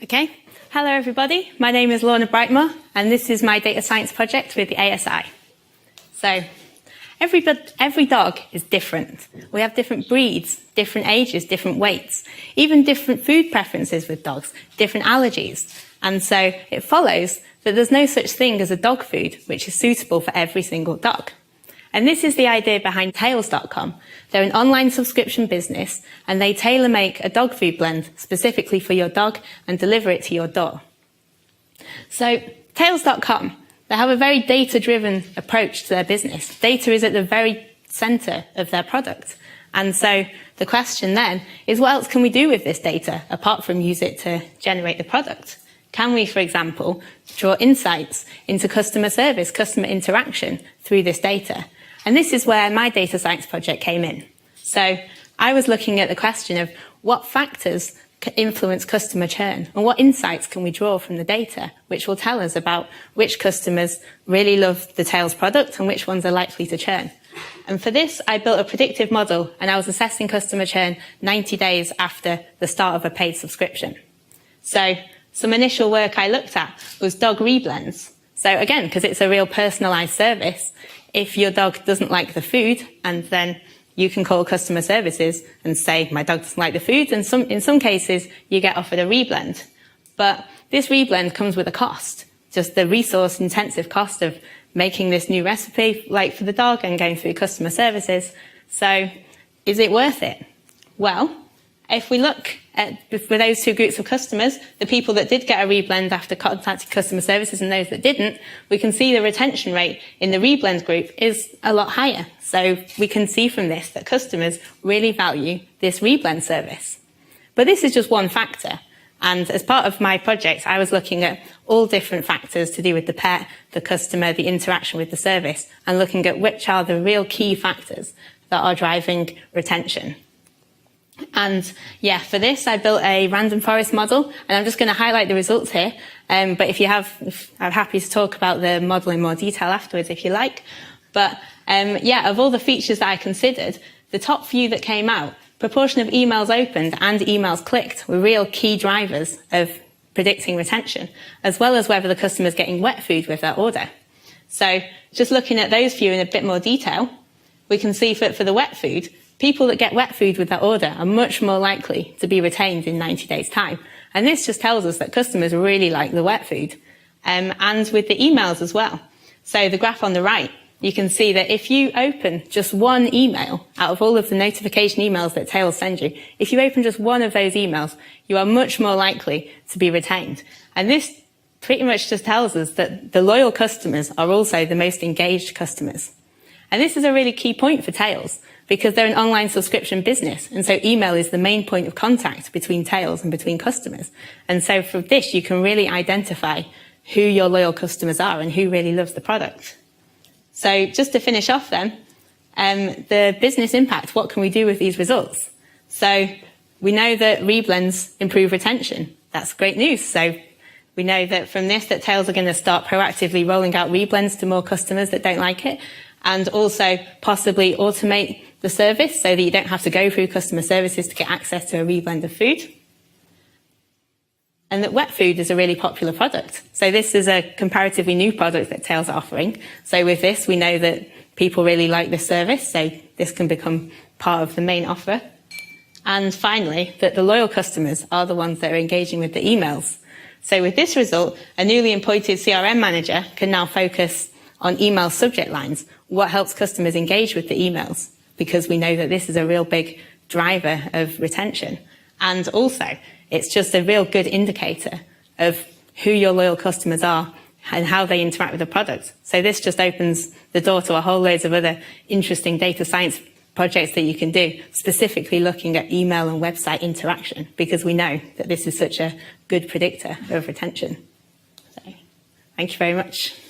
Okay, hello everybody. My name is Lorna Demo, and this is my data science project with the ASI. So, every dog is different. We have different breeds, different ages, different weights, even different food preferences with dogs, different allergies. And so it follows that there's no such thing as a dog food which is suitable for every single dog. And this is the idea behind Tails.com. They're an online subscription business, and they tailor-make a dog food blend specifically for your dog and deliver it to your door. So Tails.com, they have a very data-driven approach to their business. Data is at the very center of their product. And so the question then is, what else can we do with this data apart from use it to generate the product? Can we, for example, draw insights into customer service, customer interaction through this data? And this is where my data science project came in. So I was looking at the question of what factors influence customer churn and what insights can we draw from the data, which will tell us about which customers really love the Tails product and which ones are likely to churn. And for this, I built a predictive model, and I was assessing customer churn 90 days after the start of a paid subscription. So some initial work I looked at was dog reblends. So again, because it's a real personalized service, if your dog doesn't like the food, and then you can call customer services and say, my dog doesn't like the food, and in some cases, you get offered a reblend. But this reblend comes with a cost, just the resource-intensive cost of making this new recipe, like for the dog, and going through customer services. So is it worth it? Well, if we look at, for those two groups of customers, the people that did get a reblend after contacting customer services and those that didn't, we can see the retention rate in the reblend group is a lot higher. So we can see from this that customers really value this reblend service. But this is just one factor. And as part of my project, I was looking at all different factors to do with the pet, the customer, the interaction with the service, and looking at which are the real key factors that are driving retention. And yeah, for this, I built a random forest model, and I'm just going to highlight the results here. But I'm happy to talk about the model in more detail afterwards if you like. But yeah, of all the features that I considered, the top few that came out, proportion of emails opened and emails clicked were real key drivers of predicting retention, as well as whether the customer's getting wet food with their order. So just looking at those few in a bit more detail, we can see for the wet food, people that get wet food with their order are much more likely to be retained in 90 days' time. And this just tells us that customers really like the wet food. And with the emails as well. So the graph on the right, you can see that if you open just one email out of all of the notification emails that Tails send you, if you open just one of those emails, you are much more likely to be retained. And this pretty much just tells us that the loyal customers are also the most engaged customers. And this is a really key point for Tails, because they're an online subscription business. And so email is the main point of contact between Tails and between customers. And so from this, you can really identify who your loyal customers are and who really loves the product. So just to finish off then, the business impact, what can we do with these results? So we know that reblends improve retention. That's great news. So we know that from this, that Tails are going to start proactively rolling out reblends to more customers that don't like it, and also possibly automate the service so that you don't have to go through customer services to get access to a reblend of food. And that wet food is a really popular product. So this is a comparatively new product that Tails are offering. So with this, we know that people really like this service, so this can become part of the main offer. And finally, that the loyal customers are the ones that are engaging with the emails. So with this result, a newly appointed CRM manager can now focus on email subject lines, what helps customers engage with the emails, because we know that this is a real big driver of retention. And also, it's just a real good indicator of who your loyal customers are and how they interact with the product. So this just opens the door to a whole loads of other interesting data science projects that you can do, specifically looking at email and website interaction, because we know that this is such a good predictor of retention. So, thank you very much.